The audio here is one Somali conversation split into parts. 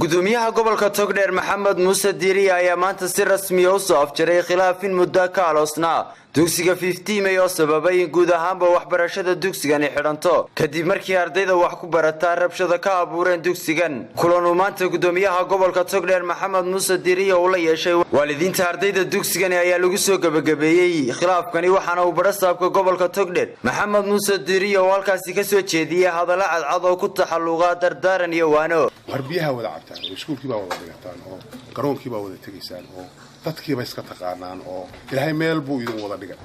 gudoomiyaha gobolka Togdheer Maxamed Muuse Diiri ayaa maanta si rasmi ah u soo afjaray khilaafin muddo ka aloosnaa dugsiga 15 May oo sababay in guud ahaanba waxbarashada dugsigan ay xidhanto kadib markii ardayda wax ku barata rabshado ka abuureen dugsigan kulan uu maanta gudoomiyaha gobolka Togdheer Maxamed Muuse Diiri oo la yeeshay waalidiinta ardayda dugsigan ayaa lagu soo gabagabeeyay khilaafkani waxaana uu barasaabka gobolka Togdheer Maxamed Muuse Diiri oo halkaasi ka soo jeediyay hadallo cadcad oo ku taxalluqa dardaaran iyo waano harbiyaha wada cabtaan oo iskuulkiiba wada dhigataan oo garoonkiiba wada tageysaan oo dadkiiba iska taqaanaan oo ilaahay meel buu idin wada dhigay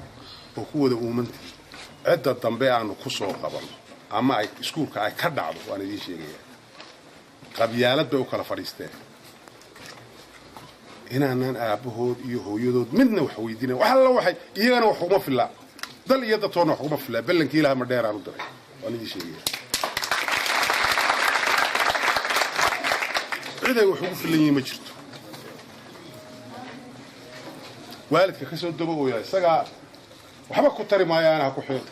oo ku wada uumantii cidda dambe aanu ku soo qaban ama ay iskuulka ay ka dhacdo waan idin sheegaya qabyaalad bay u kala fadhiisteen inaanan aabahood iyo hooyadood midna wax weydiinay wax alla waxay iyagana wax uma filaa dal iyo dadtoona wax uma filaa ballankii ilaahay ma dheeraan u diray waan idin sheegaya ciidan wuxuu ku filan yahay ma jirto waalidka ka soo dabooya isaga waxba ku tari maayaan ha ku xeel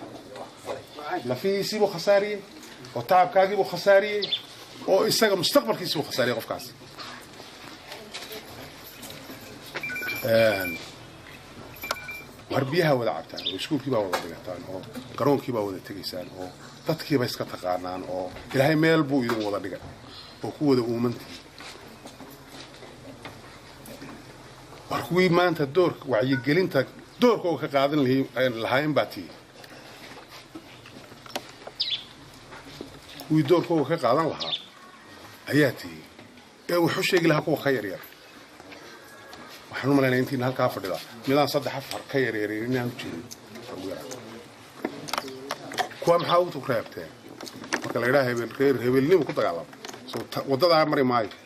lafiisi buu khasaariyay oo taabkaagii buu khasaariyay oo isaga mustaqbalkiisa buu khasaariyay qofkaas harbiyaha wada cabtaan oo iskuulkiiba wada dhigataan oo garoonkiiba wada tageysaan oo dadkiiba iska taqaanaan oo ilaahay meel buu idin wada dhigay oo ku wada uumantii kuwii maanta doorka wacyigelinta doorkooda ka qaadan lahayn baa tii kuwii doorkooda ka qaadan lahaa ayaa tii ee wuxuu sheegi lahaa kuwa ka yaryar waxaan u malaynaya intiina halkaa fadhida midaan 3-4 ka yaryar inaan u jeedin kuwa maxaa u reebteen marka la yidhaha hebelnimo ku dagaalamo waddadaa mari maayo